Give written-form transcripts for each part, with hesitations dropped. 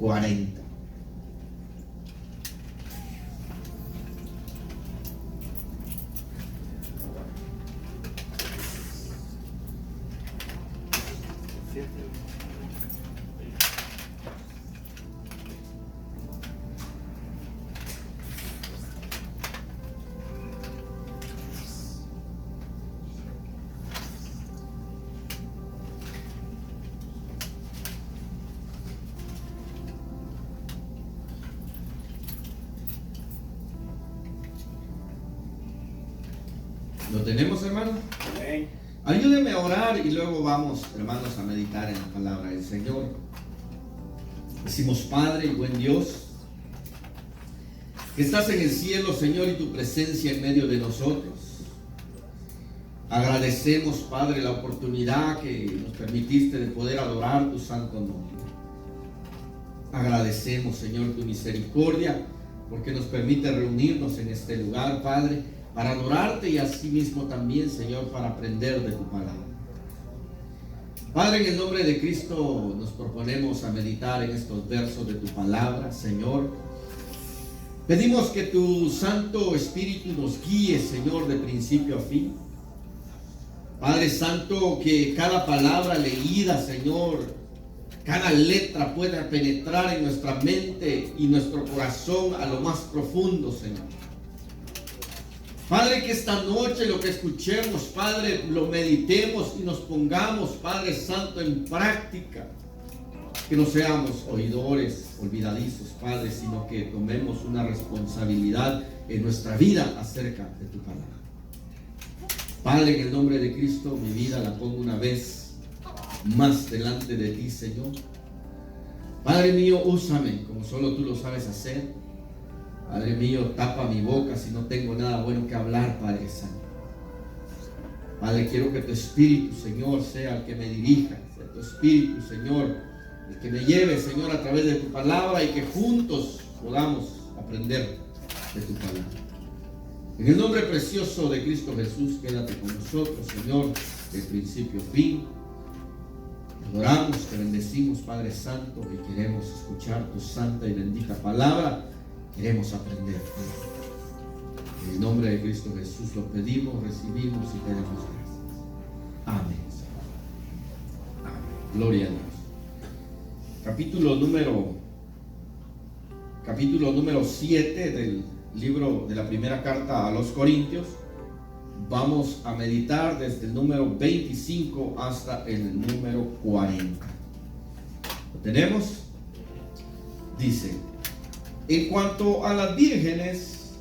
40. ¿Lo tenemos, hermano? Amén. Ayúdenme a orar y luego vamos, hermanos, a meditar en la palabra del Señor. Decimos: Padre y buen Dios, que estás en el cielo, Señor, y tu presencia en medio de nosotros. Agradecemos, Padre, la oportunidad que nos permitiste de poder adorar tu santo nombre. Agradecemos, Señor, tu misericordia, porque nos permite reunirnos en este lugar, Padre, para adorarte y asimismo también, Señor, para aprender de tu palabra. Padre, en el nombre de Cristo nos proponemos a meditar en estos versos de tu palabra, Señor. Pedimos que tu Santo Espíritu nos guíe, Señor, de principio a fin. Padre Santo, que cada palabra leída, Señor, cada letra pueda penetrar en nuestra mente y nuestro corazón a lo más profundo, Señor. Padre, que esta noche lo que escuchemos, Padre, lo meditemos y nos pongamos, Padre Santo, en práctica. Que no seamos oidores olvidadizos, Padre, sino que tomemos una responsabilidad en nuestra vida acerca de tu palabra. Padre, en el nombre de Cristo, mi vida la pongo una vez más delante de ti, Señor. Padre mío, úsame como solo tú lo sabes hacer. Padre mío, tapa mi boca si no tengo nada bueno que hablar, Padre Santo. Padre, quiero que tu Espíritu, Señor, sea el que me dirija. Sea tu Espíritu, Señor, el que me lleve, Señor, a través de tu palabra y que juntos podamos aprender de tu palabra. En el nombre precioso de Cristo Jesús, quédate con nosotros, Señor, de principio a fin. Te adoramos, te bendecimos, Padre Santo, y queremos escuchar tu santa y bendita palabra. Queremos aprender. En el nombre de Cristo Jesús lo pedimos, recibimos y te damos gracias. Amén. Amén. Gloria a Dios. Capítulo número 7 del libro de la primera carta a los Corintios. Vamos a meditar desde el número 25 hasta el número 40. ¿Lo tenemos? Dice: en cuanto a las vírgenes,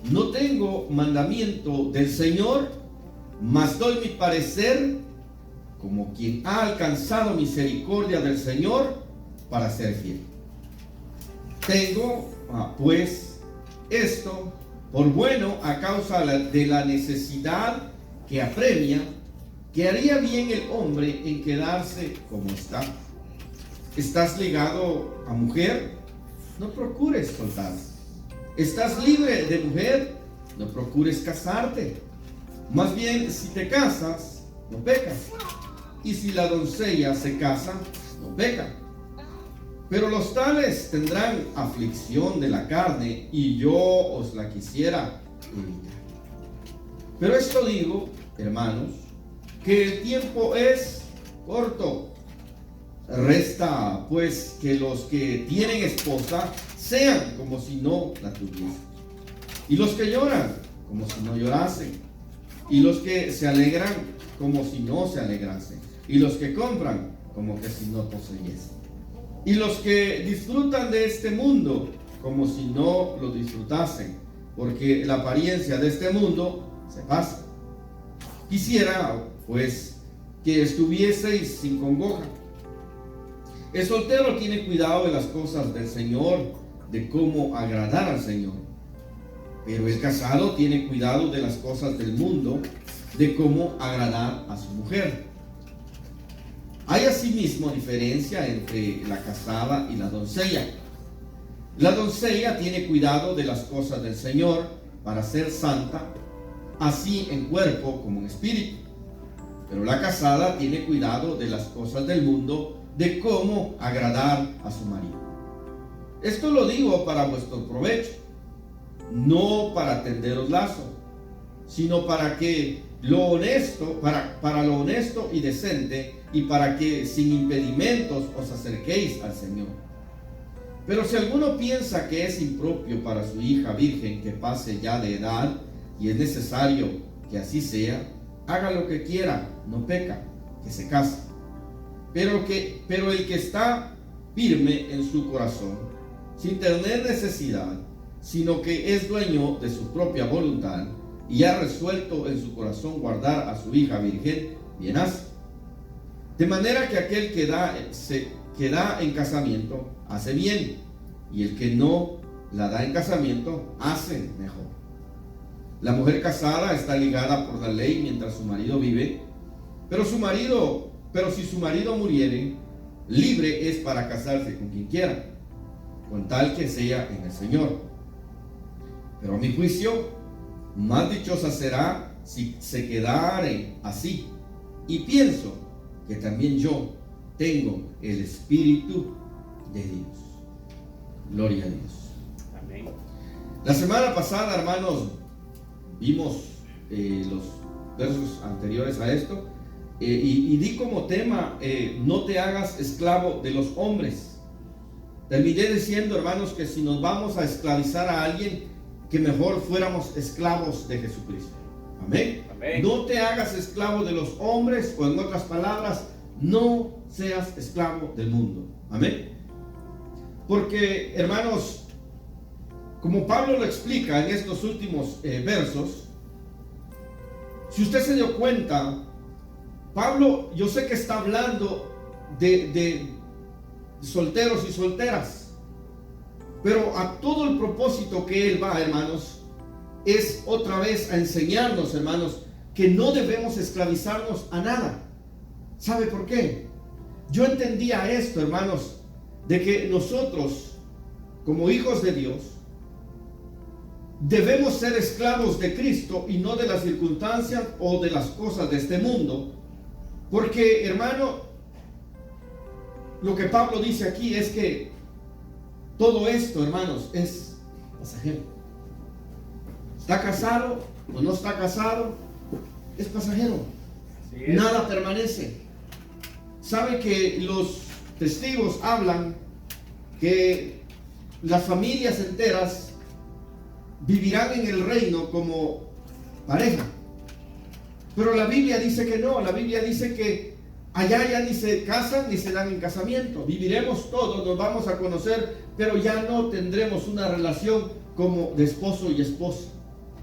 no tengo mandamiento del Señor, mas doy mi parecer como quien ha alcanzado misericordia del Señor para ser fiel. Tengo, pues, esto por bueno a causa de la necesidad que apremia, que haría bien el hombre en quedarse como está. ¿Estás ligado a mujer? No procures soltarse. ¿Estás libre de mujer? No procures casarte. Más bien, si te casas, no pecas. Y si la doncella se casa, no peca. Pero los tales tendrán aflicción de la carne, y yo os la quisiera evitar. Pero esto digo, hermanos, que el tiempo es corto. Resta pues que los que tienen esposa sean como si no la tuviesen, y los que lloran como si no llorasen, y los que se alegran como si no se alegrasen, y los que compran como que si no poseyesen, y los que disfrutan de este mundo como si no lo disfrutasen, porque la apariencia de este mundo se pasa. Quisiera pues que estuvieseis sin congoja. El soltero tiene cuidado de las cosas del Señor, de cómo agradar al Señor. Pero el casado tiene cuidado de las cosas del mundo, de cómo agradar a su mujer. Hay asimismo diferencia entre la casada y la doncella. La doncella tiene cuidado de las cosas del Señor para ser santa, así en cuerpo como en espíritu. Pero la casada tiene cuidado de las cosas del mundo, de cómo agradar a su marido. Esto lo digo para vuestro provecho, no para tenderos lazo, sino para que lo honesto, para lo honesto y decente, y para que sin impedimentos os acerquéis al Señor. Pero si alguno piensa que es impropio para su hija virgen que pase ya de edad, y es necesario que así sea, haga lo que quiera, no peca, que se case. Pero el que está firme en su corazón, sin tener necesidad, sino que es dueño de su propia voluntad, y ha resuelto en su corazón guardar a su hija virgen, bien hace. De manera que aquel que da en casamiento, hace bien, y el que no la da en casamiento, hace mejor. La mujer casada está ligada por la ley mientras su marido vive, pero si su marido muriere, libre es para casarse con quien quiera, con tal que sea en el Señor. Pero a mi juicio, más dichosa será si se quedare así. Y pienso que también yo tengo el Espíritu de Dios. Gloria a Dios. Amén. La semana pasada, hermanos, vimos los versos anteriores a esto, y di como tema, no te hagas esclavo de los hombres. Terminé diciendo, hermanos, que si nos vamos a esclavizar a alguien, que mejor fuéramos esclavos de Jesucristo. Amén. Amén. No te hagas esclavo de los hombres, o en otras palabras, no seas esclavo del mundo. Amén. Porque, hermanos, como Pablo lo explica en estos últimos versos, si usted se dio cuenta, Pablo, yo sé que está hablando de solteros y solteras, pero a todo el propósito que él va, hermanos, es otra vez a enseñarnos, hermanos, que no debemos esclavizarnos a nada. ¿Sabe por qué? Yo entendía esto, hermanos, de que nosotros, como hijos de Dios, debemos ser esclavos de Cristo y no de las circunstancias o de las cosas de este mundo. Porque, hermano, lo que Pablo dice aquí es que todo esto, hermanos, es pasajero. ¿Está casado o no está casado? Es pasajero. Así es. Nada permanece. ¿Sabe que los testigos hablan que las familias enteras vivirán en el reino como pareja? Pero la Biblia dice que no. La Biblia dice que allá ya ni se casan ni se dan en casamiento. Viviremos todos, nos vamos a conocer, pero ya no tendremos una relación como de esposo y esposa.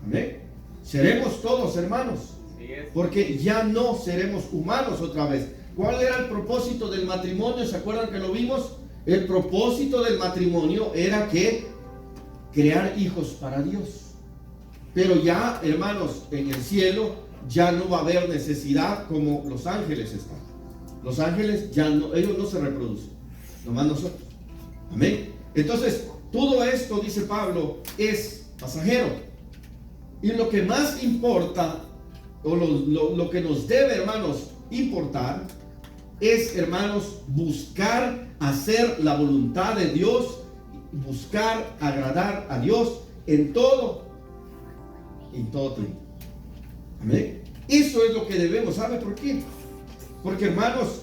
Amén. Seremos todos hermanos, porque ya no seremos humanos otra vez. ¿Cuál era el propósito del matrimonio? ¿Se acuerdan que lo vimos? El propósito del matrimonio era que crear hijos para Dios. Pero ya, hermanos, en el cielo ya no va a haber necesidad como los ángeles están. Los ángeles ya no, ellos no se reproducen, nomás nosotros. Amén. Entonces, todo esto, dice Pablo, es pasajero. Y lo que más importa, o lo que nos debe, hermanos, importar, es, hermanos, buscar hacer la voluntad de Dios, buscar agradar a Dios en todo tiempo. Amén. Eso es lo que debemos. ¿Sabe por qué? Porque, hermanos,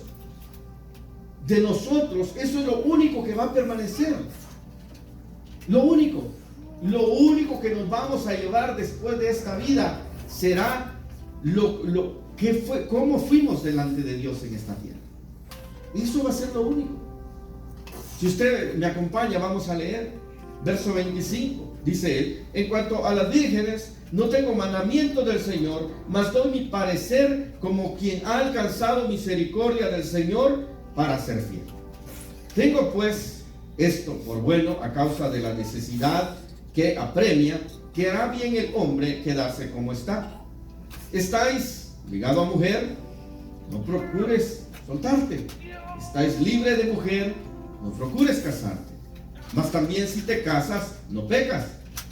de nosotros, eso es lo único que va a permanecer. Lo único que nos vamos a llevar después de esta vida será lo que fue, cómo fuimos delante de Dios en esta tierra. Eso va a ser lo único. Si usted me acompaña, vamos a leer verso 25. Dice él: en cuanto a las vírgenes, no tengo mandamiento del Señor, mas doy mi parecer como quien ha alcanzado misericordia del Señor para ser fiel. Tengo pues esto por bueno a causa de la necesidad que apremia, que hará bien el hombre quedarse como está. Estáis ligado a mujer, no procures soltarte. Estáis libre de mujer, no procures casarte. Mas también si te casas, no pecas.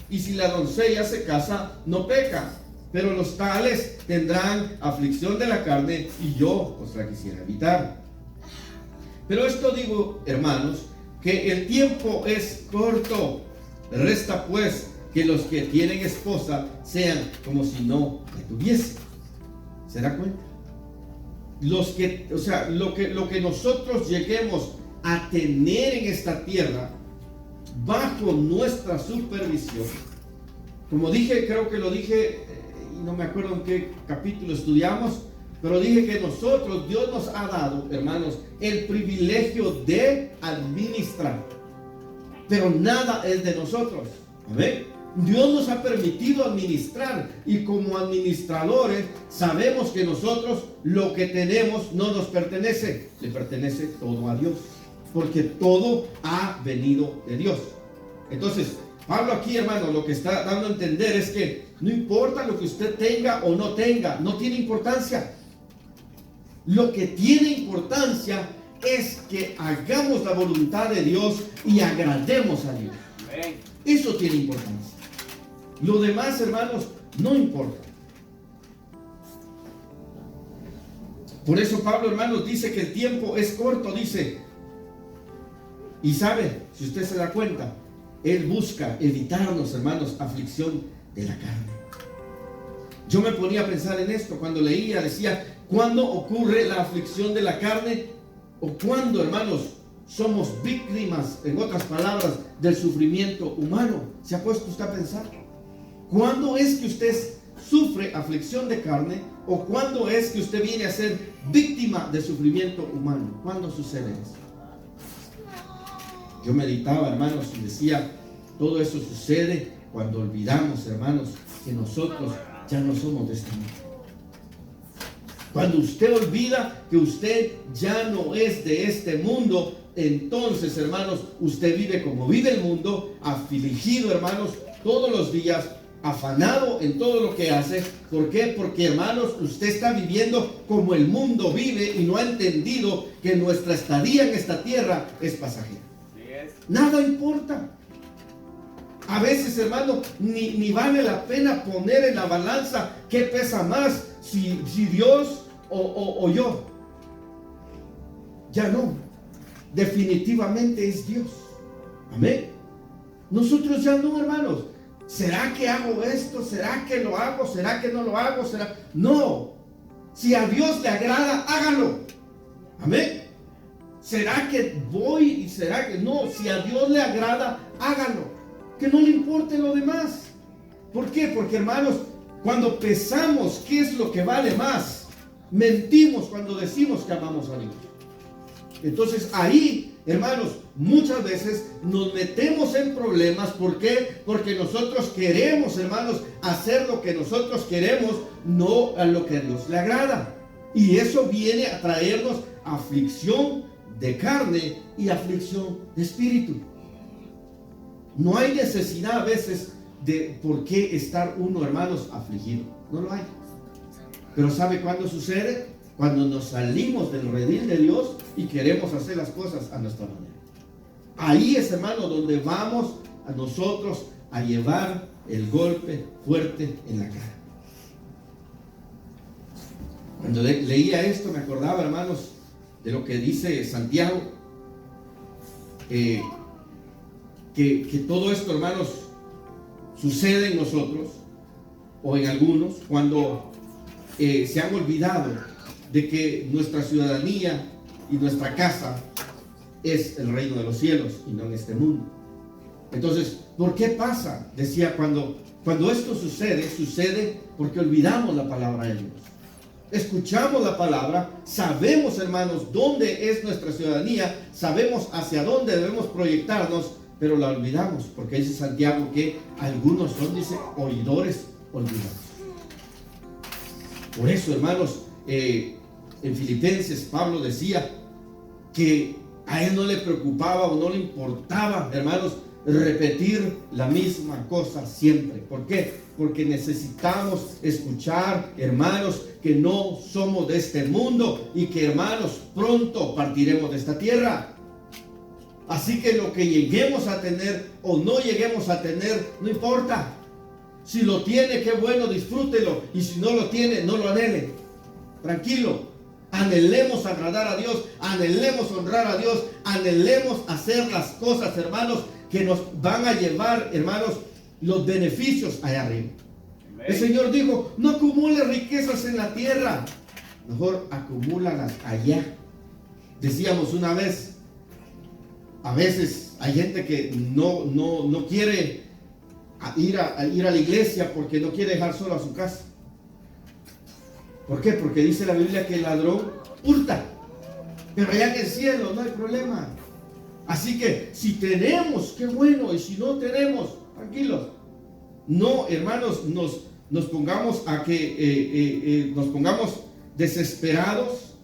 Y si la doncella se casa, no peca. Pero los tales tendrán aflicción de la carne, y yo os la quisiera evitar. Pero esto digo, hermanos, que el tiempo es corto. Resta pues que los que tienen esposa sean como si no la tuviesen. ¿Se da cuenta? Lo que nosotros lleguemos a tener en esta tierra bajo nuestra supervisión, como dije, creo que lo dije, y no me acuerdo en qué capítulo estudiamos, pero dije que nosotros, Dios nos ha dado, hermanos, el privilegio de administrar, pero nada es de nosotros. Amén. Dios nos ha permitido administrar, y como administradores sabemos que nosotros lo que tenemos no nos pertenece, le pertenece todo a Dios, porque todo ha venido de Dios. Entonces Pablo aquí, hermano, lo que está dando a entender es que no importa lo que usted tenga o no tenga, no tiene importancia. Lo que tiene importancia es que hagamos la voluntad de Dios y agrademos a Dios. Eso tiene importancia. Lo demás, hermanos, no importa. Por eso Pablo, hermanos, dice que el tiempo es corto, dice. Y sabe, si usted se da cuenta, él busca evitarnos, hermanos, aflicción de la carne. Yo me ponía a pensar en esto cuando leía, decía, ¿cuándo ocurre la aflicción de la carne? O cuándo, hermanos, somos víctimas, en otras palabras, del sufrimiento humano. ¿Se ha puesto usted a pensar? ¿Cuándo es que usted sufre aflicción de carne? ¿O cuándo es que usted viene a ser víctima de sufrimiento humano? ¿Cuándo sucede eso? Yo meditaba, hermanos, y decía, todo eso sucede cuando olvidamos, hermanos, que nosotros ya no somos de este mundo. Cuando usted olvida que usted ya no es de este mundo, entonces, hermanos, usted vive como vive el mundo, afligido, hermanos, todos los días, afanado en todo lo que hace. ¿Por qué? Porque, hermanos, usted está viviendo como el mundo vive y no ha entendido que nuestra estadía en esta tierra es pasajera. Nada importa. A veces, hermano, ni vale la pena poner en la balanza qué pesa más, si Dios o yo. Ya no. Definitivamente es Dios. Amén. Nosotros ya no, hermanos. ¿Será que hago esto? ¿Será que lo hago? ¿Será que no lo hago? ¿Será? No. Si a Dios le agrada, hágalo. Amén. ¿Será que voy y será que no? Si a Dios le agrada, hágalo. Que no le importe lo demás. ¿Por qué? Porque, hermanos, cuando pesamos qué es lo que vale más, mentimos cuando decimos que amamos a Dios. Entonces ahí, hermanos, muchas veces nos metemos en problemas. ¿Por qué? Porque nosotros queremos, hermanos, hacer lo que nosotros queremos, no a lo que a Dios le agrada. Y eso viene a traernos aflicción de carne y aflicción de espíritu. No hay necesidad a veces de por qué estar uno, hermanos, afligido. No lo hay. Pero ¿sabe cuándo sucede? Cuando nos salimos del redil de Dios y queremos hacer las cosas a nuestra manera. Ahí es, hermano, donde vamos a nosotros a llevar el golpe fuerte en la cara. Cuando leía esto me acordaba, hermanos, de lo que dice Santiago, que todo esto, hermanos, sucede en nosotros o en algunos cuando se han olvidado de que nuestra ciudadanía y nuestra casa es el reino de los cielos y no en este mundo. Entonces, ¿por qué pasa? Decía, cuando esto sucede porque olvidamos la palabra de Dios. Escuchamos la palabra, sabemos, hermanos, dónde es nuestra ciudadanía, sabemos hacia dónde debemos proyectarnos, pero la olvidamos, porque dice Santiago que algunos son, dice, oidores olvidados. Por eso, hermanos, en Filipenses Pablo decía que a él no le preocupaba o no le importaba, hermanos, repetir la misma cosa siempre. ¿Por qué? Porque necesitamos escuchar, hermanos, que no somos de este mundo y que, hermanos, pronto partiremos de esta tierra. Así que lo que lleguemos a tener o no lleguemos a tener, no importa. Si lo tiene, qué bueno, disfrútelo. Y si no lo tiene, no lo anhele. Tranquilo. Anhelemos agradar a Dios, anhelemos honrar a Dios, anhelemos hacer las cosas, hermanos, que nos van a llevar, hermanos, los beneficios allá arriba. Amén. El Señor dijo, no acumule riquezas en la tierra, mejor acumúlalas allá. Decíamos una vez, a veces hay gente que no quiere ir a la iglesia porque no quiere dejar solo a su casa. ¿Por qué? Porque dice la Biblia que el ladrón hurta, pero allá en el cielo no hay problema. Así que si tenemos, qué bueno, y si no tenemos, tranquilos. No, hermanos, nos pongamos nos pongamos desesperados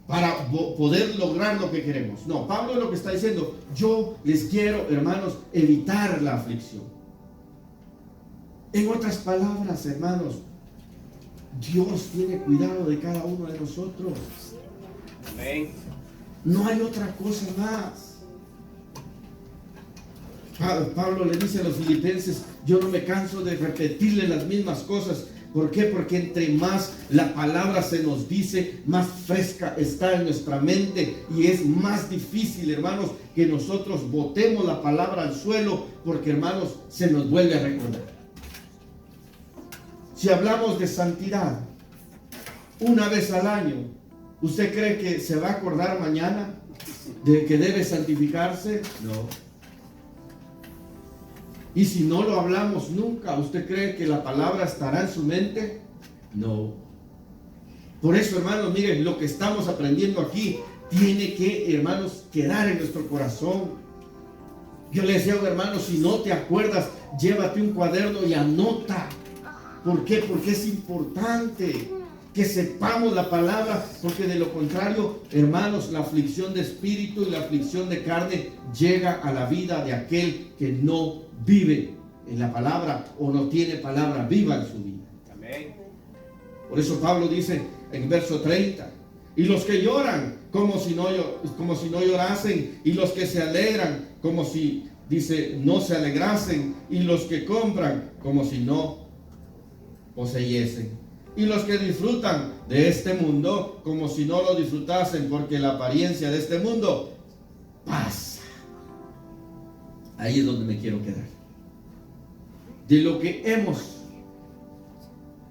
para poder lograr lo que queremos. No, Pablo lo que está diciendo, yo les quiero, hermanos, evitar la aflicción. En otras palabras, hermanos, Dios tiene cuidado de cada uno de nosotros. Amén. No hay otra cosa más. Pablo le dice a los filipenses, yo no me canso de repetirle las mismas cosas. ¿Por qué? Porque entre más la palabra se nos dice, más fresca está en nuestra mente y es más difícil, hermanos, que nosotros botemos la palabra al suelo, porque, hermanos, se nos vuelve a recordar. Si hablamos de santidad una vez al año, ¿usted cree que se va a acordar mañana de que debe santificarse? No. Y si no lo hablamos nunca, ¿usted cree que la palabra estará en su mente? No. Por eso, hermanos, miren, lo que estamos aprendiendo aquí tiene que, hermanos, quedar en nuestro corazón. Yo le decía a un hermano, si no te acuerdas, llévate un cuaderno y anota. ¿Por qué? Porque es importante que sepamos la palabra, porque de lo contrario, hermanos, la aflicción de espíritu y la aflicción de carne llega a la vida de aquel que no vive en la palabra o no tiene palabra viva en su vida. Amén. Por eso Pablo dice en verso 30, y los que lloran como si no llorasen, y los que se alegran como si, dice, no se alegrasen, y los que compran como si no poseyesen, y los que disfrutan de este mundo como si no lo disfrutasen, porque la apariencia de este mundo pasa. Ahí es donde me quiero quedar. De lo que hemos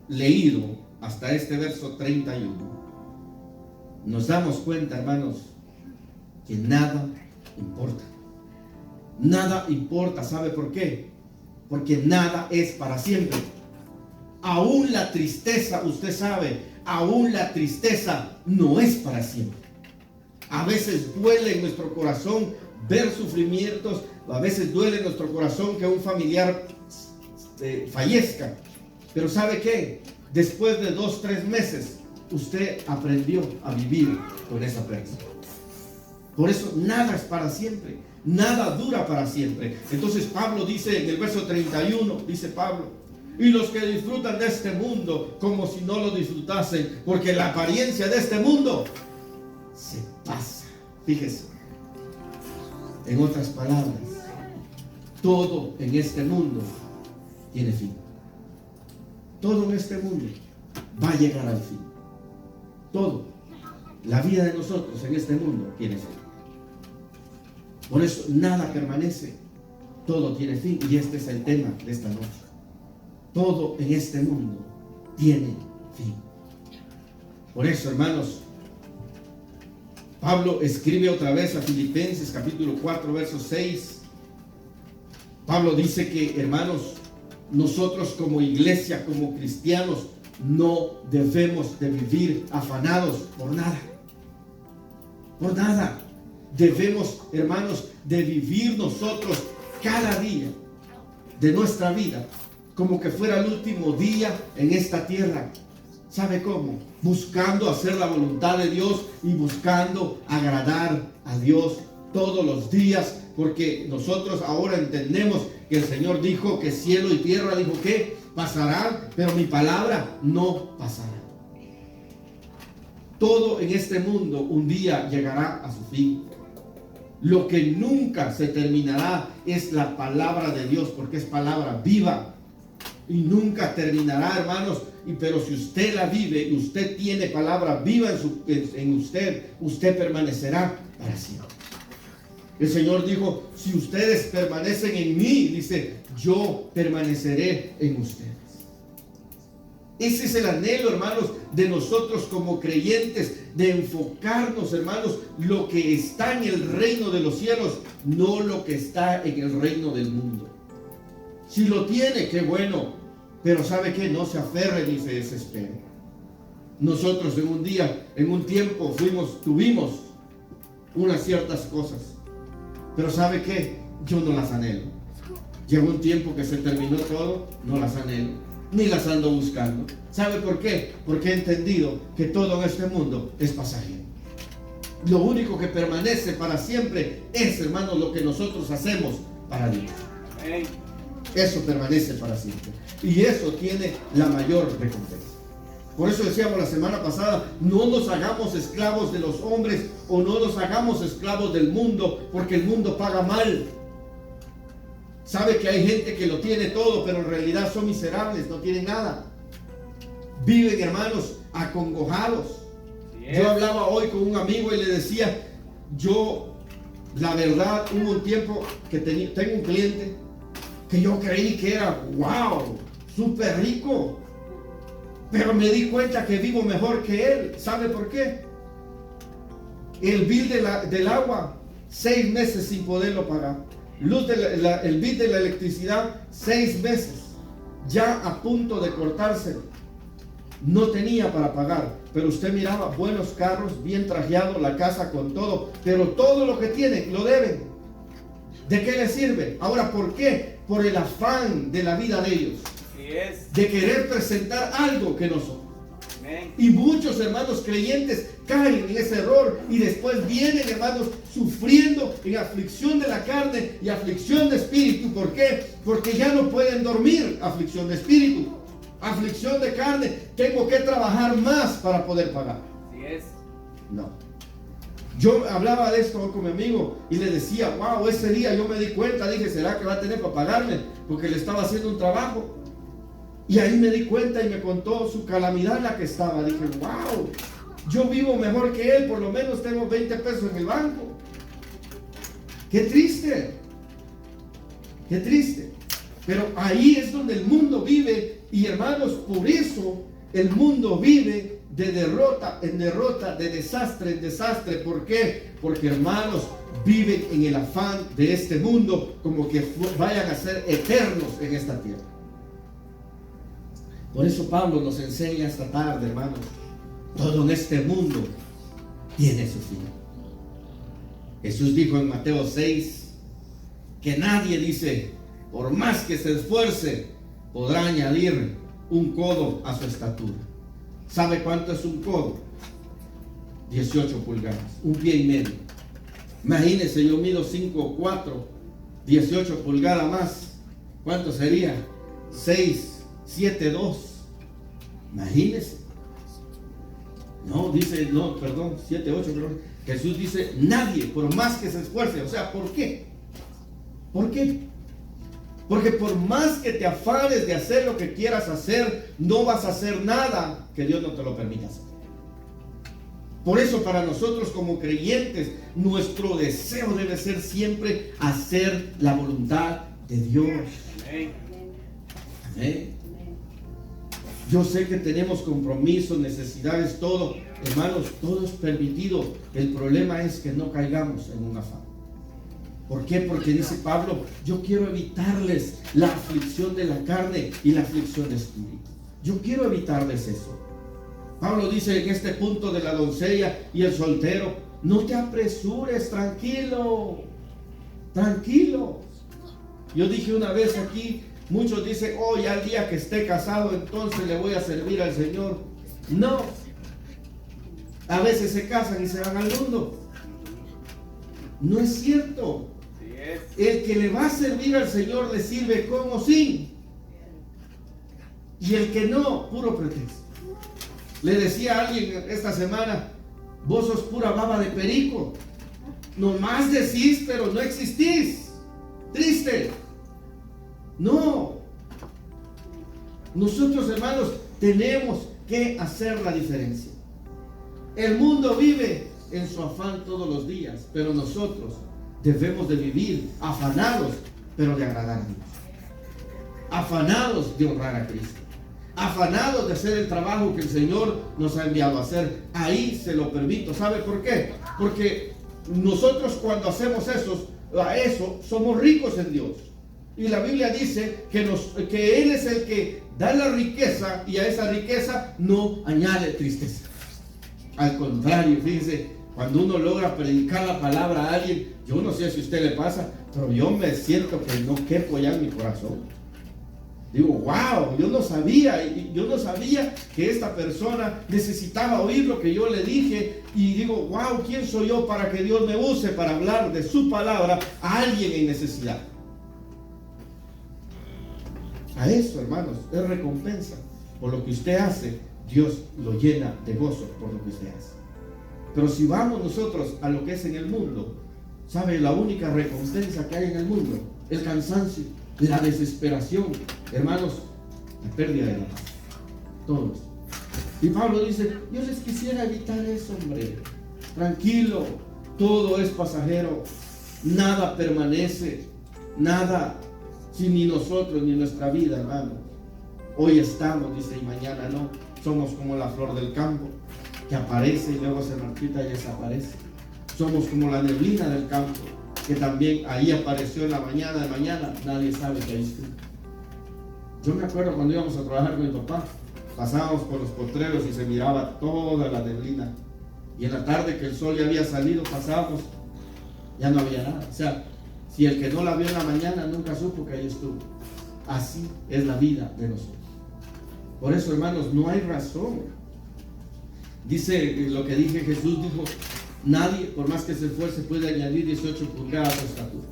leído hasta este verso 31, nos damos cuenta, hermanos, que nada importa. Nada importa. ¿Sabe por qué? Porque nada es para siempre. Aún la tristeza, usted sabe, aún la tristeza no es para siempre. A veces duele en nuestro corazón ver sufrimientos, a veces duele en nuestro corazón que un familiar fallezca. Pero ¿sabe qué? Después de 2-3 meses, usted aprendió a vivir con esa persona. Por eso nada es para siempre, nada dura para siempre. Entonces Pablo dice en el verso 31, dice Pablo, y los que disfrutan de este mundo como si no lo disfrutasen, porque la apariencia de este mundo se pasa. Fíjese, en otras palabras, todo en este mundo tiene fin. Todo en este mundo va a llegar al fin. Todo. La vida de nosotros en este mundo tiene fin. Por eso nada permanece. Todo tiene fin. Y este es el tema de esta noche. Todo en este mundo tiene fin. Por eso, hermanos, Pablo escribe otra vez a Filipenses capítulo 4, verso 6. Pablo dice que, hermanos, nosotros como iglesia, como cristianos, no debemos de vivir afanados por nada. Por nada. Debemos, hermanos, de vivir nosotros cada día de nuestra vida como que fuera el último día en esta tierra. ¿Sabe cómo? Buscando hacer la voluntad de Dios y buscando agradar a Dios todos los días, porque nosotros ahora entendemos que el Señor dijo que cielo y tierra, dijo que pasarán, pero mi palabra no pasará. Todo en este mundo un día llegará a su fin. Lo que nunca se terminará es la palabra de Dios, porque es palabra viva. y nunca terminará, hermanos. Pero si usted la vive y usted tiene palabra viva en usted, usted permanecerá para siempre. El Señor dijo, si ustedes permanecen en mí, dice, yo permaneceré en ustedes. Ese es el anhelo, hermanos, de nosotros como creyentes, de enfocarnos, hermanos, lo que está en el reino de los cielos, no lo que está en el reino del mundo. Si lo tiene, qué bueno, pero ¿sabe qué? No se aferre ni se desespere. Nosotros en un tiempo, tuvimos unas ciertas cosas, pero ¿sabe qué? Yo no las anhelo. Llegó un tiempo que se terminó todo, no las anhelo, ni las ando buscando. ¿Sabe por qué? Porque he entendido que todo en este mundo es pasajero. Lo único que permanece para siempre es, hermanos, lo que nosotros hacemos para Dios. Eso permanece para siempre. Y eso tiene la mayor recompensa. Por eso decíamos la semana pasada, no nos hagamos esclavos de los hombres o no nos hagamos esclavos del mundo, porque el mundo paga mal. Sabe que hay gente que lo tiene todo, pero en realidad son miserables, no tienen nada. Viven, hermanos, acongojados. Yo hablaba hoy con un amigo y le decía, la verdad, hubo un tiempo que tengo un cliente que yo creí que era, wow, súper rico. Pero me di cuenta que vivo mejor que él. ¿Sabe por qué? El bill del agua, 6 meses sin poderlo pagar. El bill de la electricidad, 6 meses. Ya a punto de cortarse. No tenía para pagar. Pero usted miraba buenos carros, bien trajeados, la casa con todo. Pero todo lo que tienen, lo deben. ¿De qué les sirve? Ahora, ¿por qué? Por el afán de la vida de ellos. De querer presentar algo que no son. Y muchos hermanos creyentes caen en ese error y después vienen, hermanos, sufriendo en aflicción de la carne y aflicción de espíritu. ¿Por qué? Porque ya no pueden dormir. Aflicción de espíritu, aflicción de carne. Tengo que trabajar más para poder pagar. No. Yo hablaba de esto con mi amigo y le decía, wow, ese día yo me di cuenta, dije, ¿será que va a tener para pagarme? Porque le estaba haciendo un trabajo. Y ahí me di cuenta y me contó su calamidad en la que estaba. Dije, wow, yo vivo mejor que él, por lo menos tengo 20 pesos en el banco. Qué triste, qué triste. Pero ahí es donde el mundo vive. Y hermanos, por eso el mundo vive de derrota en derrota, de desastre en desastre. ¿Por qué? Porque, hermanos, viven en el afán de este mundo, como que vayan a ser eternos en esta tierra. Por eso Pablo nos enseña esta tarde, hermanos, todo en este mundo tiene su fin. Jesús dijo en Mateo 6 que nadie, dice, por más que se esfuerce, podrá añadir un codo a su estatura. ¿Sabe cuánto es un codo? 18 pulgadas, un pie y medio. Imagínense, yo mido 5'4", 18 pulgadas más. ¿Cuánto sería? 6'7", 2". Imagínense. No, dice, no, perdón, 7'8", perdón. Jesús dice, nadie, por más que se esfuerce. O sea, ¿por qué? ¿Por qué? Porque por más que te afanes de hacer lo que quieras hacer, no vas a hacer nada que Dios no te lo permita hacer. Por eso para nosotros como creyentes, nuestro deseo debe ser siempre hacer la voluntad de Dios. Amén. Yo sé que tenemos compromisos, necesidades, todo. Hermanos, todo es permitido. El problema es que no caigamos en un afán. ¿Por qué? Porque dice Pablo, yo quiero evitarles la aflicción de la carne y la aflicción de espíritu. Yo quiero evitarles eso. Pablo dice en este punto de la doncella y el soltero, no te apresures, tranquilo, tranquilo. Yo dije una vez aquí, muchos dicen, oh, ya el día que esté casado, entonces le voy a servir al Señor. No. A veces se casan y se van al mundo. No es cierto. El que le va a servir al Señor le sirve con o sin. Y el que no, puro pretexto. Le decía a alguien esta semana, vos sos pura baba de perico. Nomás decís, pero no existís. Triste. No. Nosotros, hermanos, tenemos que hacer la diferencia. El mundo vive en su afán todos los días, pero nosotros debemos de vivir afanados, pero de agradar a Dios. Afanados de honrar a Cristo. Afanados de hacer el trabajo que el Señor nos ha enviado a hacer. Ahí se lo permito. ¿Sabe por qué? Porque nosotros cuando hacemos eso somos ricos en Dios. Y la Biblia dice que Él es el que da la riqueza y a esa riqueza no añade tristeza. Al contrario, fíjense, cuando uno logra predicar la palabra a alguien, yo no sé si a usted le pasa, pero yo me siento que no quepo ya en mi corazón. Digo, wow, yo no sabía que esta persona necesitaba oír lo que yo le dije. Y digo, wow, ¿quién soy yo para que Dios me use para hablar de su palabra a alguien en necesidad? A eso, hermanos, es recompensa. Por lo que usted hace, Dios lo llena de gozo por lo que usted hace. Pero si vamos nosotros a lo que es en el mundo, ¿sabe? La única recompensa que hay en el mundo, el cansancio, la desesperación, hermanos, la pérdida de la paz. Todos. Y Pablo dice, yo les quisiera evitar eso, hombre. Tranquilo, todo es pasajero, nada permanece, nada, si ni nosotros ni nuestra vida, hermanos. Hoy estamos, dice, y mañana no. Somos como la flor del campo, que aparece y luego se marchita y desaparece. Somos como la neblina del campo, que también ahí apareció en la mañana de mañana, nadie sabe que ahí estuvo. Yo me acuerdo cuando íbamos a trabajar con mi papá, pasábamos por los potreros y se miraba toda la neblina. Y en la tarde que el sol ya había salido, pasábamos, ya no había nada. O sea, si el que no la vio en la mañana nunca supo que ahí estuvo. Así es la vida de nosotros. Por eso, hermanos, no hay razón. Dice lo que dije, Jesús dijo, nadie, por más que se esfuerce, puede añadir 18 pulgadas a su estatura.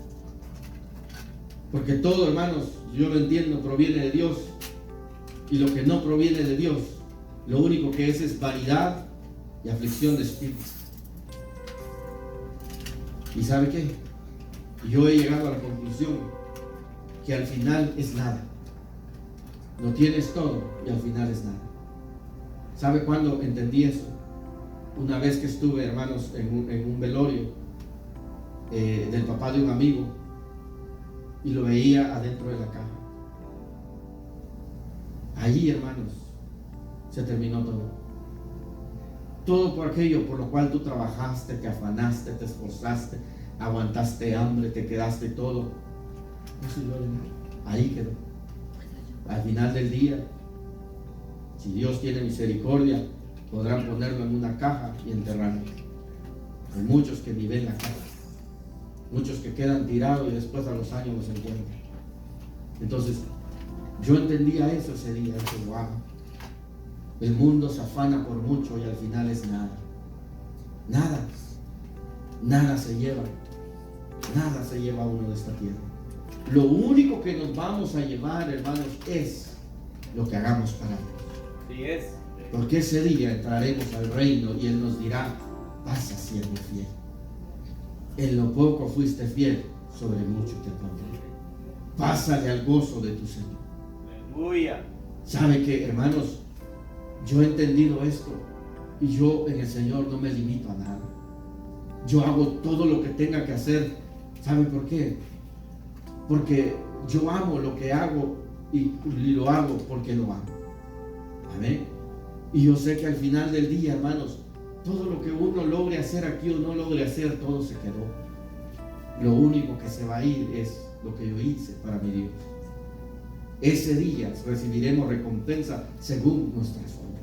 Porque todo, hermanos, yo lo entiendo, proviene de Dios. Y lo que no proviene de Dios, lo único que es vanidad y aflicción de espíritu. ¿Y sabe qué? Yo he llegado a la conclusión que al final es nada. No tienes todo y al final es nada. ¿Sabe cuándo entendí eso? Una vez que estuve, hermanos, en un velorio del papá de un amigo y lo veía adentro de la caja. Allí, hermanos, se terminó todo. Todo por aquello por lo cual tú trabajaste, te afanaste, te esforzaste, aguantaste hambre, te quedaste todo. No sirvió de nada. Ahí quedó. Al final del día, si Dios tiene misericordia, podrán ponerlo en una caja y enterrarlo. Hay muchos que ni ven la caja, muchos que quedan tirados y después a los años los encuentran. Entonces, yo entendía eso ese día, dije, wow, el mundo se afana por mucho y al final es nada. Nada se lleva uno de esta tierra. Lo único que nos vamos a llevar, hermanos, es lo que hagamos para Dios. Sí es. Porque ese día entraremos al reino y Él nos dirá, pasa siendo fiel. En lo poco fuiste fiel, sobre mucho te pondré. Pásale al gozo de tu Señor. Aleluya. ¿Sabe qué, hermanos? Yo he entendido esto y yo en el Señor no me limito a nada. Yo hago todo lo que tenga que hacer. ¿Sabe por qué? Porque yo amo lo que hago y lo hago porque lo amo. Amén. Y yo sé que al final del día, hermanos, todo lo que uno logre hacer aquí o no logre hacer, todo se quedó. Lo único que se va a ir es lo que yo hice para mi Dios. Ese día recibiremos recompensa según nuestras obras.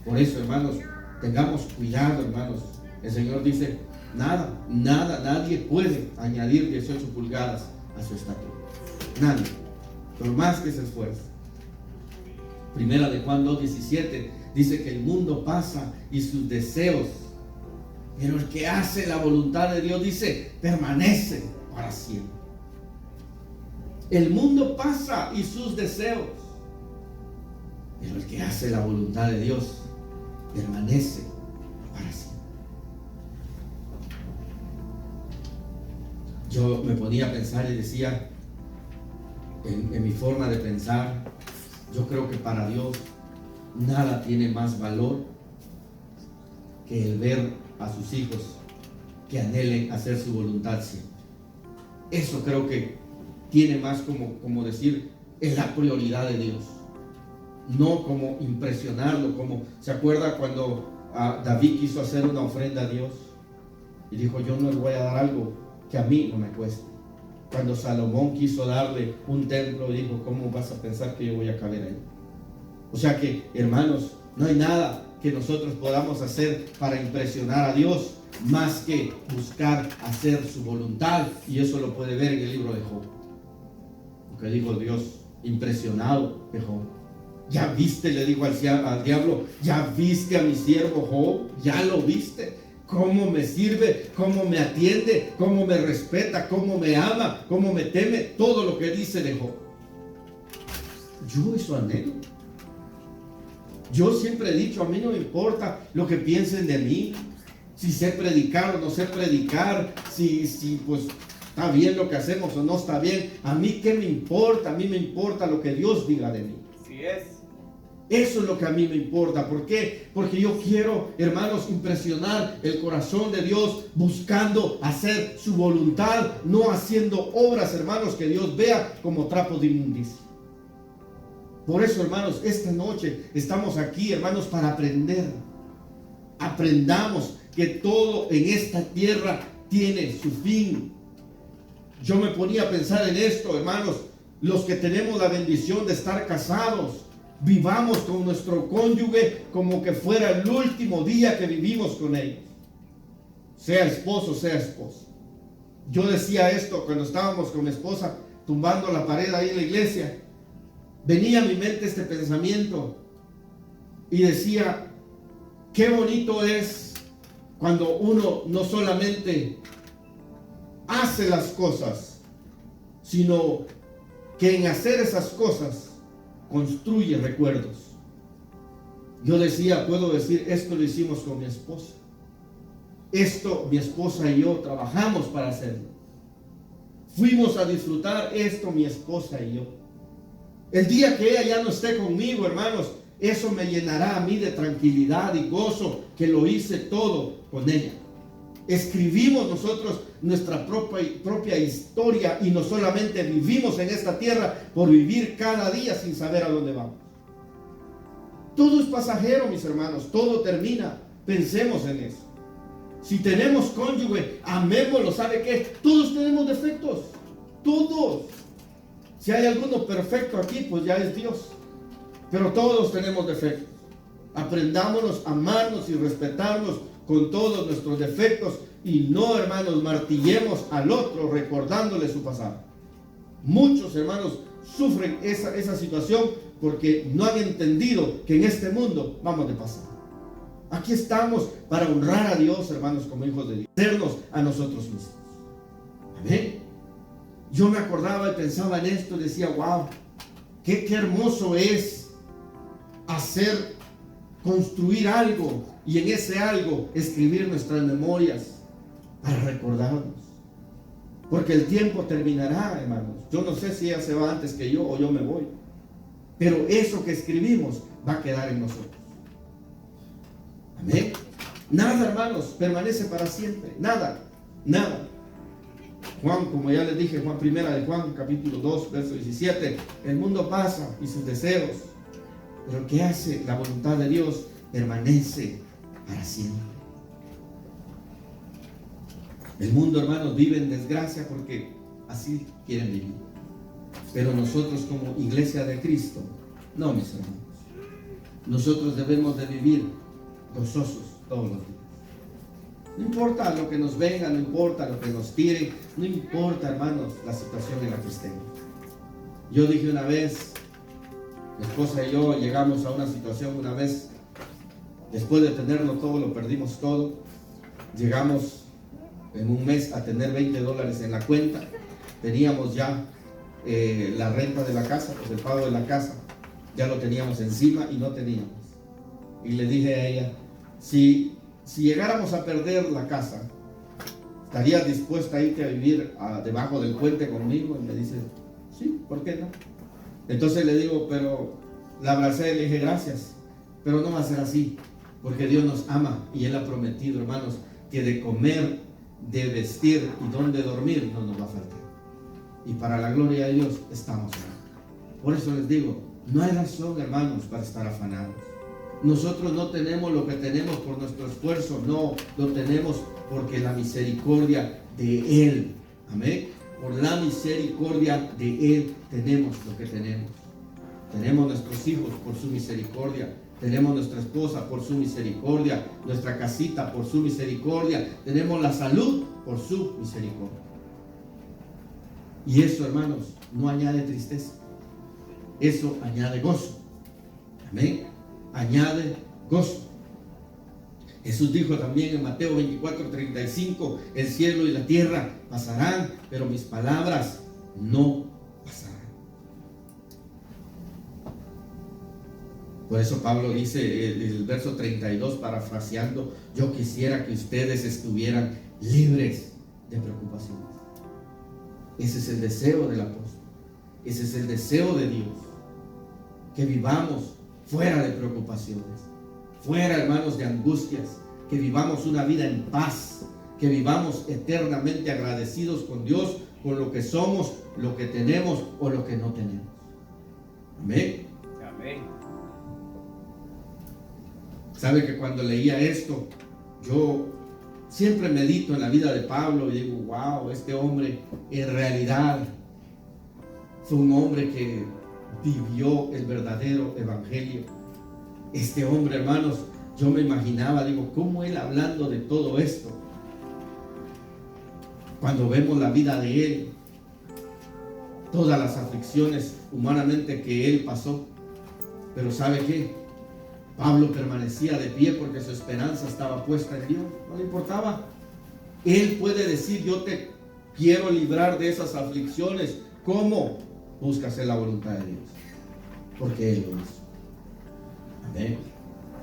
Por eso, hermanos, tengamos cuidado, hermanos. El Señor dice, nadie puede añadir 18 pulgadas a su estatura. Nadie, por más que se esfuerce. Primera de Juan 2:17 dice que el mundo pasa y sus deseos, pero el que hace la voluntad de Dios, dice, permanece para siempre. El mundo pasa y sus deseos, pero el que hace la voluntad de Dios permanece para siempre. Yo me ponía a pensar y decía, en mi forma de pensar, Yo creo que para Dios nada tiene más valor que el ver a sus hijos que anhelen hacer su voluntad siempre. Eso creo que tiene más como decir, es la prioridad de Dios. No como impresionarlo, como se acuerda cuando David quiso hacer una ofrenda a Dios y dijo, yo no le voy a dar algo que a mí no me cueste. Cuando Salomón quiso darle un templo, dijo, ¿cómo vas a pensar que yo voy a caber ahí? O sea que, hermanos, no hay nada que nosotros podamos hacer para impresionar a Dios más que buscar hacer su voluntad. Y eso lo puede ver en el libro de Job. Porque dijo Dios, impresionado de Job. ¿Ya viste? Le dijo al diablo, ¿ya viste a mi siervo Job? ¿Ya lo viste? ¿Cómo me sirve? ¿Cómo me atiende? ¿Cómo me respeta? ¿Cómo me ama? ¿Cómo me teme? Todo lo que dice de Job. Yo eso anhelo. Yo siempre he dicho, a mí no me importa lo que piensen de mí. Si sé predicar o no sé predicar. Si pues está bien lo que hacemos o no está bien. A mí qué me importa. A mí me importa lo que Dios diga de mí. Así es. Eso es lo que a mí me importa. ¿Por qué? Porque yo quiero, hermanos, impresionar el corazón de Dios buscando hacer su voluntad, no haciendo obras, hermanos, que Dios vea como trapos de inmundicia. Por eso, hermanos, esta noche estamos aquí, hermanos, para aprender. Aprendamos que todo en esta tierra tiene su fin. Yo me ponía a pensar en esto, hermanos, los que tenemos la bendición de estar casados. Vivamos con nuestro cónyuge como que fuera el último día que vivimos con ellos. Sea esposo, sea esposa. Yo decía esto cuando estábamos con mi esposa tumbando la pared ahí en la iglesia. Venía a mi mente este pensamiento y decía, qué bonito es cuando uno no solamente hace las cosas, sino que en hacer esas cosas construye recuerdos. Yo decía, puedo decir, esto lo hicimos con mi esposa. Esto mi esposa y yo trabajamos para hacerlo. Fuimos a disfrutar esto mi esposa y yo. El día que ella ya no esté conmigo, hermanos, eso me llenará a mí de tranquilidad y gozo que lo hice todo con ella. Escribimos nosotros nuestra propia historia y no solamente vivimos en esta tierra por vivir cada día sin saber a dónde vamos. Todo es pasajero, mis hermanos, todo termina. Pensemos en eso. Si tenemos cónyuge, amémoslo. ¿Sabe qué? Todos tenemos defectos, todos. Si hay alguno perfecto aquí, pues ya es Dios. Pero todos tenemos defectos. Aprendámonos a amarnos y respetarnos con todos nuestros defectos y no, hermanos, martillemos al otro recordándole su pasado. Muchos, hermanos, sufren esa situación porque no han entendido que en este mundo vamos de pasado. Aquí estamos para honrar a Dios, hermanos, como hijos de Dios, hacernos a nosotros mismos. Amén. Yo me acordaba y pensaba en esto y decía, wow, qué hermoso es construir algo y en ese algo escribir nuestras memorias para recordarnos. Porque el tiempo terminará, hermanos. Yo no sé si ella se va antes que yo o yo me voy. Pero eso que escribimos va a quedar en nosotros. Amén. Nada, hermanos, permanece para siempre. Nada. Juan, como ya les dije, primera de Juan, capítulo 2, verso 17. El mundo pasa y sus deseos. Pero el que hace la voluntad de Dios permanece para siempre. El mundo, hermanos, vive en desgracia porque así quieren vivir. Pero nosotros como iglesia de Cristo, no, mis hermanos. Nosotros debemos de vivir gozosos todos los días. No importa lo que nos venga, no importa lo que nos tiren, no importa, hermanos, la situación en la que estemos. Yo dije una vez, mi esposa y yo llegamos a una situación una vez, después de tenerlo todo, lo perdimos todo. Llegamos en un mes a tener $20 en la cuenta. Teníamos ya la renta de la casa, pues el pago de la casa, ya lo teníamos encima y no teníamos. Y le dije a ella, si llegáramos a perder la casa, ¿estarías dispuesta a irte a vivir debajo del puente conmigo? Y me dice, sí, ¿por qué no? Entonces le digo, pero la abracé y le dije gracias, pero no va a ser así, porque Dios nos ama y Él ha prometido, hermanos, que de comer, de vestir y donde dormir no nos va a faltar. Y para la gloria de Dios estamos acá. Por eso les digo, no hay razón, hermanos, para estar afanados. Nosotros no tenemos lo que tenemos por nuestro esfuerzo, no, lo tenemos porque la misericordia de Él, amén. Por la misericordia de Él tenemos lo que tenemos. Tenemos nuestros hijos por su misericordia, tenemos nuestra esposa por su misericordia, nuestra casita por su misericordia, tenemos la salud por su misericordia. Y eso, hermanos, no añade tristeza, eso añade gozo, amén, añade gozo. Jesús dijo también en Mateo 24:35, el cielo y la tierra pasarán, pero mis palabras no pasarán. Por eso Pablo dice el verso 32, parafraseando, yo quisiera que ustedes estuvieran libres de preocupaciones. Ese es el deseo del apóstol, ese es el deseo de Dios, que vivamos fuera de preocupaciones, fuera, hermanos, de angustias, que vivamos una vida en paz, que vivamos eternamente agradecidos con Dios, con lo que somos, lo que tenemos o lo que no tenemos. Amén. Amén. Sabe que cuando leía esto, yo siempre medito en la vida de Pablo y digo, wow, este hombre en realidad fue un hombre que vivió el verdadero evangelio. Este hombre, hermanos, yo me imaginaba, digo, ¿cómo él hablando de todo esto? Cuando vemos la vida de él, todas las aflicciones humanamente que él pasó, pero ¿sabe qué? Pablo permanecía de pie porque su esperanza estaba puesta en Dios, no le importaba. Él puede decir, yo te quiero librar de esas aflicciones. ¿Cómo? Busca hacer la voluntad de Dios, porque Él lo hizo. Amén.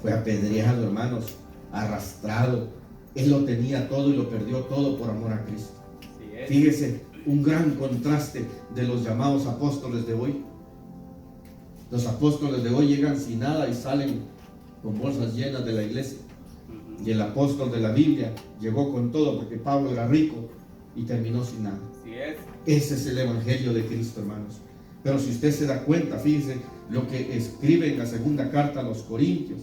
Fue apedreado, hermanos, arrastrado. Él lo tenía todo y lo perdió todo por amor a Cristo. Fíjese, un gran contraste de los llamados apóstoles de hoy. Los apóstoles de hoy llegan sin nada y salen con bolsas llenas de la iglesia. Y el apóstol de la Biblia llegó con todo porque Pablo era rico y terminó sin nada. Ese es el evangelio de Cristo, hermanos. Pero si usted se da cuenta, fíjese lo que escribe en la segunda carta a los Corintios,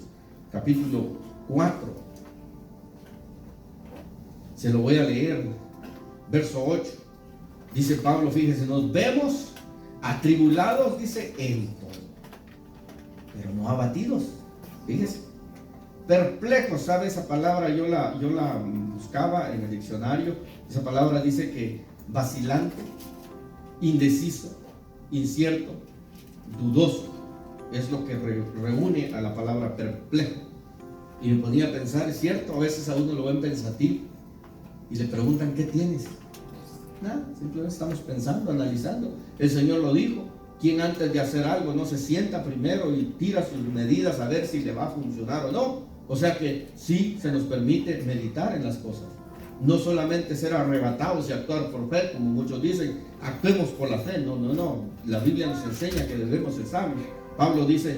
capítulo 4. Se lo voy a leer, verso 8. Dice Pablo, fíjese, nos vemos atribulados, dice, en todo, pero no abatidos. Fíjese, perplejos, ¿sabe? Esa palabra yo la buscaba en el diccionario. Esa palabra dice que vacilante, indeciso, incierto, dudoso. Es lo que reúne a la palabra perplejo. Y me ponía a pensar, es cierto, a veces a uno lo ven pensativo y le preguntan, ¿qué tienes? Nada, simplemente estamos pensando, analizando. El Señor lo dijo. Quien antes de hacer algo no se sienta primero y tira sus medidas a ver si le va a funcionar o no. O sea que sí se nos permite meditar en las cosas. No solamente ser arrebatados y actuar por fe, como muchos dicen, actuemos por la fe. No, no, no. La Biblia nos enseña que debemos ser sabios. Pablo dice,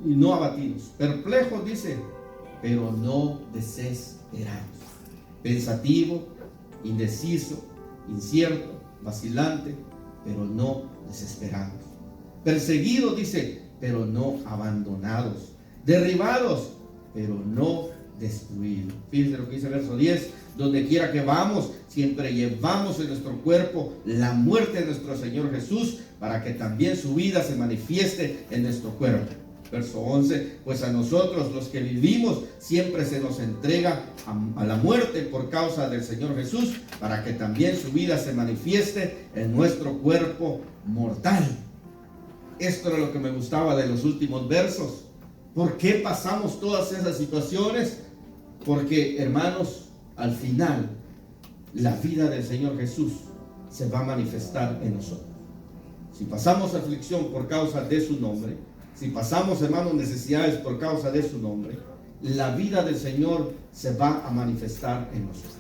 y no abatidos. Perplejos, dice, pero no desesperados. Pensativo, indeciso, incierto, vacilante, pero no desesperados. Perseguidos, dice, pero no abandonados. Derribados, pero no destruidos. Fíjense lo que dice el verso 10. Donde quiera que vamos, siempre llevamos en nuestro cuerpo la muerte de nuestro Señor Jesús, para que también su vida se manifieste en nuestro cuerpo. Verso 11, pues a nosotros los que vivimos siempre se nos entrega a la muerte por causa del Señor Jesús, para que también su vida se manifieste en nuestro cuerpo mortal. Esto era lo que me gustaba de los últimos versos. ¿Por qué pasamos todas esas situaciones? Porque, hermanos, al final la vida del Señor Jesús se va a manifestar en nosotros. Si pasamos aflicción por causa de su nombre, si pasamos, hermanos, necesidades por causa de su nombre, la vida del Señor se va a manifestar en nosotros.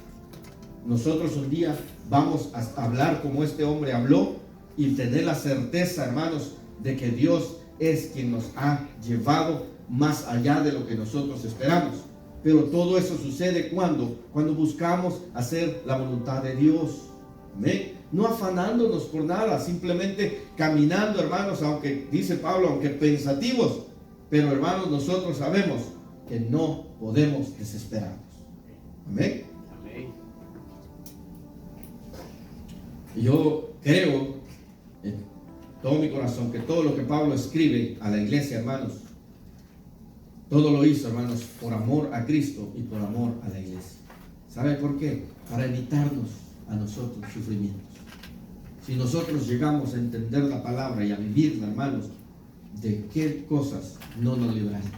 Nosotros un día vamos a hablar como este hombre habló y tener la certeza, hermanos, de que Dios es quien nos ha llevado más allá de lo que nosotros esperamos. Pero todo eso sucede cuando buscamos hacer la voluntad de Dios. Amén. No afanándonos por nada, simplemente caminando, hermanos, aunque dice Pablo, aunque pensativos, pero hermanos, nosotros sabemos que no podemos desesperarnos. Amén. Amén. Yo creo en todo mi corazón que todo lo que Pablo escribe a la iglesia, hermanos, todo lo hizo, hermanos, por amor a Cristo y por amor a la iglesia. ¿Sabe por qué? Para evitarnos a nosotros sufrimientos. Si nosotros llegamos a entender la palabra y a vivirla, hermanos, ¿de qué cosas no nos libraremos?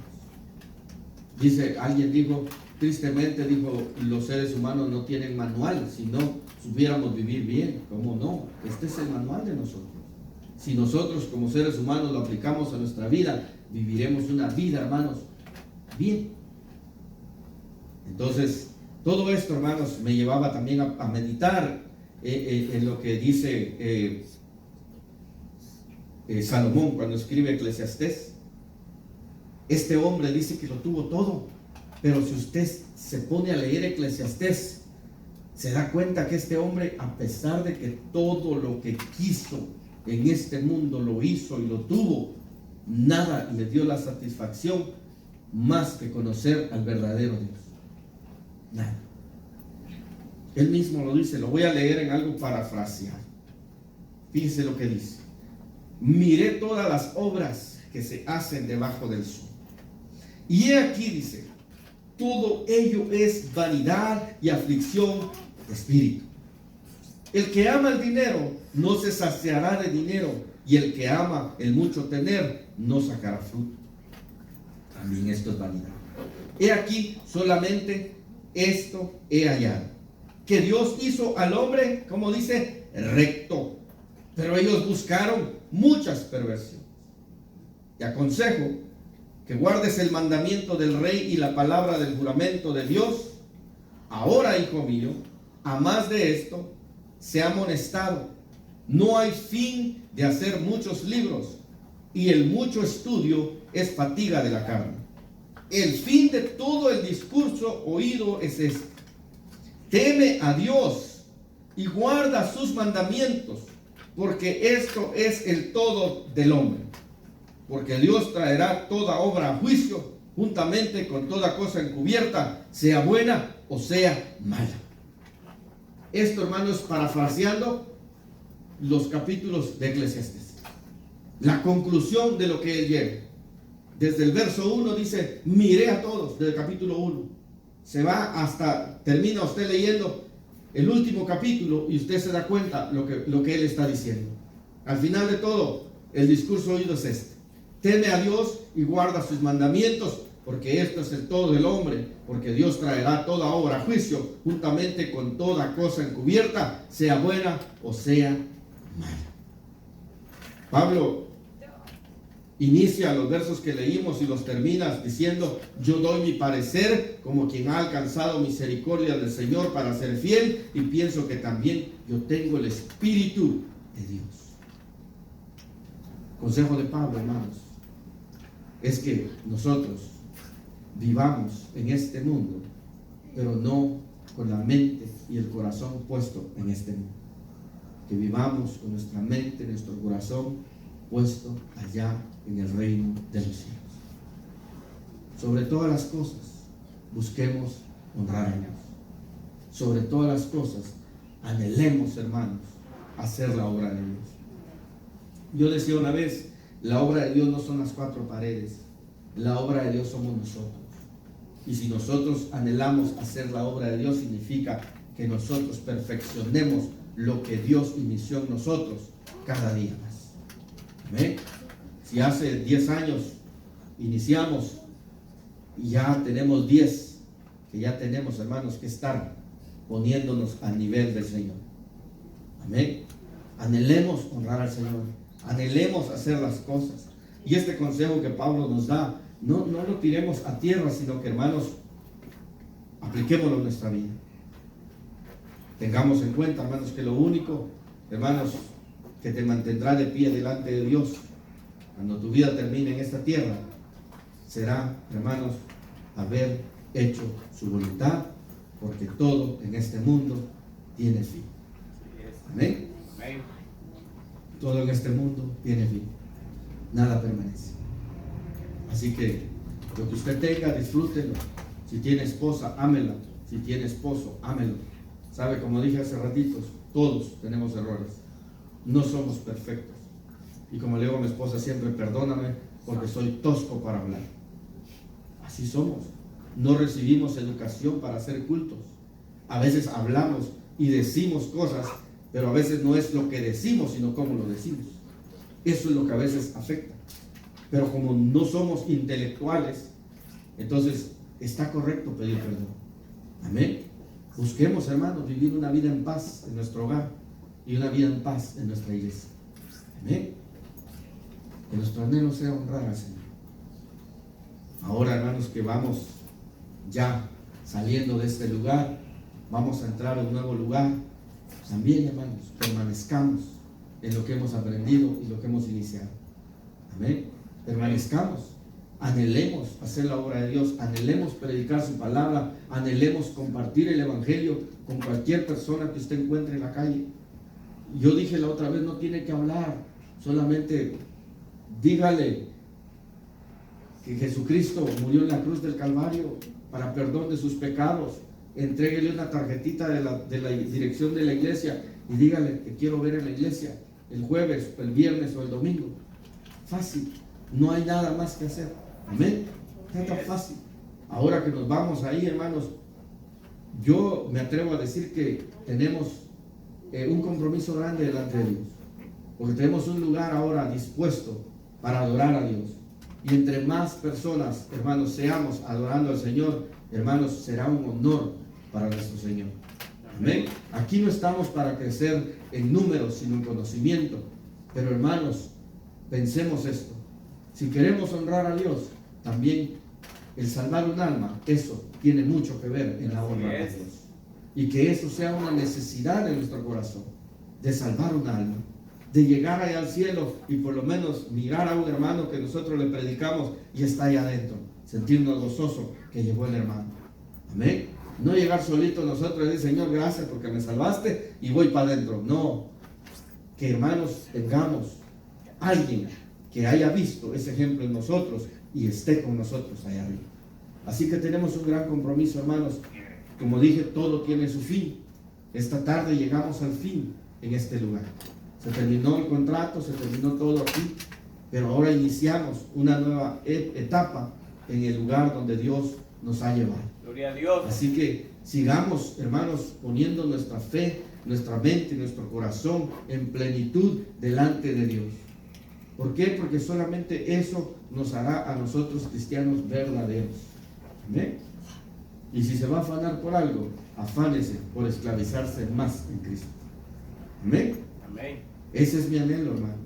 Dice, alguien dijo, tristemente dijo, los seres humanos no tienen manual, si no supiéramos vivir bien. ¿Cómo no? Este es el manual de nosotros. Si nosotros como seres humanos lo aplicamos a nuestra vida, viviremos una vida, hermanos, bien. Entonces, todo esto, hermanos, me llevaba también a meditar en lo que dice Salomón cuando escribe Eclesiastés. Este hombre dice que lo tuvo todo, pero si usted se pone a leer Eclesiastés, se da cuenta que este hombre, a pesar de que todo lo que quiso en este mundo lo hizo y lo tuvo, nada le dio la satisfacción más que conocer al verdadero Dios. Nada. Él mismo lo dice, lo voy a leer en algo parafraseado. Fíjese lo que dice. Miré todas las obras que se hacen debajo del sol. Y he aquí, dice, todo ello es vanidad y aflicción de espíritu. El que ama el dinero no se saciará de dinero, y el que ama el mucho tener no sacará fruto. También esto es vanidad. He aquí, solamente esto he hallado, que Dios hizo al hombre, como dice, recto, pero ellos buscaron muchas perversiones. Te aconsejo que guardes el mandamiento del rey y la palabra del juramento de Dios. Ahora, hijo mío, a más de esto, sea amonestado. No hay fin de hacer muchos libros, y el mucho estudio es fatiga de la carne. El fin de todo el discurso oído es este: teme a Dios y guarda sus mandamientos, porque esto es el todo del hombre. Porque Dios traerá toda obra a juicio, juntamente con toda cosa encubierta, sea buena o sea mala. Esto, hermanos, parafraseando los capítulos de Eclesiastés. La conclusión de lo que él llega. Desde el verso 1 dice, miré a todos, del capítulo 1. Se va hasta, termina usted leyendo el último capítulo y usted se da cuenta lo que él está diciendo. Al final de todo, el discurso oído es este: teme a Dios y guarda sus mandamientos, porque esto es el todo del hombre, porque Dios traerá toda obra a juicio, juntamente con toda cosa encubierta, sea buena o sea mala. Pablo inicia los versos que leímos y los termina diciendo: yo doy mi parecer como quien ha alcanzado misericordia del Señor para ser fiel, y pienso que también yo tengo el Espíritu de Dios. Consejo de Pablo, hermanos, es que nosotros vivamos en este mundo, pero no con la mente y el corazón puesto en este mundo. Que vivamos con nuestra mente, nuestro corazón puesto allá en el reino de los cielos. Sobre todas las cosas, busquemos honrar a Dios. Sobre todas las cosas, anhelemos, hermanos, hacer la obra de Dios. Yo decía una vez, la obra de Dios no son las cuatro paredes, la obra de Dios somos nosotros. Y si nosotros anhelamos hacer la obra de Dios, significa que nosotros perfeccionemos lo que Dios inició en nosotros cada día más. ¿Amén? Si hace 10 años iniciamos y ya tenemos 10, que ya tenemos, hermanos, que estar poniéndonos al nivel del Señor. Amén. Anhelemos honrar al Señor, anhelemos hacer las cosas. Y este consejo que Pablo nos da, no lo tiremos a tierra, sino que, hermanos, apliquémoslo en nuestra vida. Tengamos en cuenta, hermanos, que lo único, hermanos, que te mantendrá de pie delante de Dios cuando tu vida termine en esta tierra, será, hermanos, haber hecho su voluntad, porque todo en este mundo tiene fin. Amén. Amén. Todo en este mundo tiene fin. Nada permanece. Así que lo que usted tenga, disfrútelo. Si tiene esposa, ámela. Si tiene esposo, ámelo. Sabe, como dije hace ratitos, todos tenemos errores. No somos perfectos. Y como le digo a mi esposa siempre, perdóname porque soy tosco para hablar. Así somos. No recibimos educación para hacer cultos. A veces hablamos y decimos cosas, pero a veces no es lo que decimos, sino cómo lo decimos. Eso es lo que a veces afecta. Pero como no somos intelectuales, entonces está correcto pedir perdón. Amén. Busquemos, hermanos, vivir una vida en paz en nuestro hogar y una vida en paz en nuestra iglesia. Amén. Que nuestro anhelo sea honrar al Señor. Ahora, hermanos, que vamos ya saliendo de este lugar, vamos a entrar a un nuevo lugar. También, hermanos, permanezcamos en lo que hemos aprendido y lo que hemos iniciado. Amén. Permanezcamos, anhelemos hacer la obra de Dios, anhelemos predicar su palabra, anhelemos compartir el evangelio con cualquier persona que usted encuentre en la calle. Yo dije la otra vez, no tiene que hablar, solamente dígale que Jesucristo murió en la cruz del Calvario para perdón de sus pecados. Entréguele una tarjetita de la dirección de la iglesia y dígale que quiero ver en la iglesia el jueves, el viernes o el domingo. Fácil, no hay nada más que hacer. Amén. Está tan fácil. Ahora que nos vamos ahí, hermanos, yo me atrevo a decir que tenemos un compromiso grande delante de Dios, porque tenemos un lugar ahora dispuesto para adorar a Dios. Y entre más personas, hermanos, seamos adorando al Señor, hermanos, será un honor para nuestro Señor. Amén. Aquí no estamos para crecer en números, sino en conocimiento. Pero, hermanos, pensemos esto. Si queremos honrar a Dios, también el salvar un alma, eso tiene mucho que ver en la honra a Dios. Y que eso sea una necesidad de nuestro corazón, de salvar un alma, de llegar allá al cielo y por lo menos mirar a un hermano que nosotros le predicamos y está ahí adentro, sentirnos gozoso que llegó el hermano. Amén. No llegar solito nosotros y decir, Señor, gracias porque me salvaste y voy para adentro. No, que hermanos tengamos alguien que haya visto ese ejemplo en nosotros y esté con nosotros allá arriba. Así que tenemos un gran compromiso, hermanos. Como dije, todo tiene su fin. Esta tarde llegamos al fin en este lugar. Se terminó el contrato, se terminó todo aquí, pero ahora iniciamos una nueva etapa en el lugar donde Dios nos ha llevado. Gloria a Dios. Así que sigamos, hermanos, poniendo nuestra fe, nuestra mente y nuestro corazón en plenitud delante de Dios. ¿Por qué? Porque solamente eso nos hará a nosotros cristianos verdaderos. ¿Amén? Y si se va a afanar por algo, afánese por esclavizarse más en Cristo. ¿Amén? Amén. Ese es mi anhelo, hermano.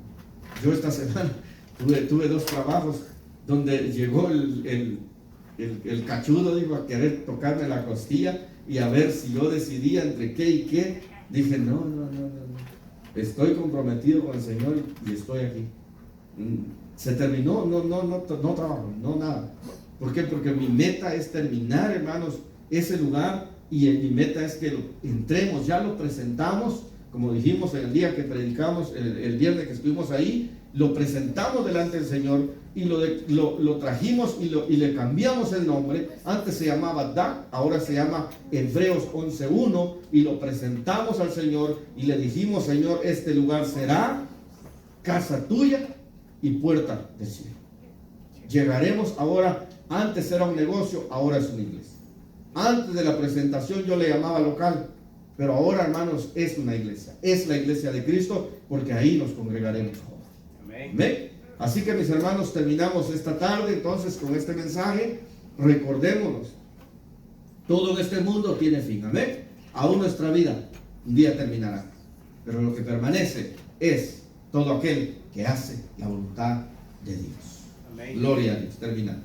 Yo esta semana tuve 2 trabajos donde llegó el cachudo, digo, a querer tocarme la costilla y a ver si yo decidía entre qué y qué. Dije, no. Estoy comprometido con el Señor y estoy aquí. Se terminó, no trabajo, no nada. ¿Por qué? Porque mi meta es terminar, hermanos, ese lugar y mi meta es que entremos, ya lo presentamos, como dijimos el día que predicamos, el viernes que estuvimos ahí, lo presentamos delante del Señor y lo trajimos y le cambiamos el nombre. Antes se llamaba DAC, ahora se llama Hebreos 11:1 y lo presentamos al Señor y le dijimos, Señor, este lugar será casa tuya y puerta del cielo. Llegaremos ahora, antes era un negocio, ahora es una iglesia. Antes de la presentación yo le llamaba local, pero ahora, hermanos, es una iglesia. Es la iglesia de Cristo, porque ahí nos congregaremos ahora. Amén. Amén. Así que, mis hermanos, terminamos esta tarde entonces con este mensaje. Recordémonos, todo en este mundo tiene fin. Amén. Aún nuestra vida un día terminará, pero lo que permanece es todo aquel que hace la voluntad de Dios. Amén. Gloria a Dios. Terminamos.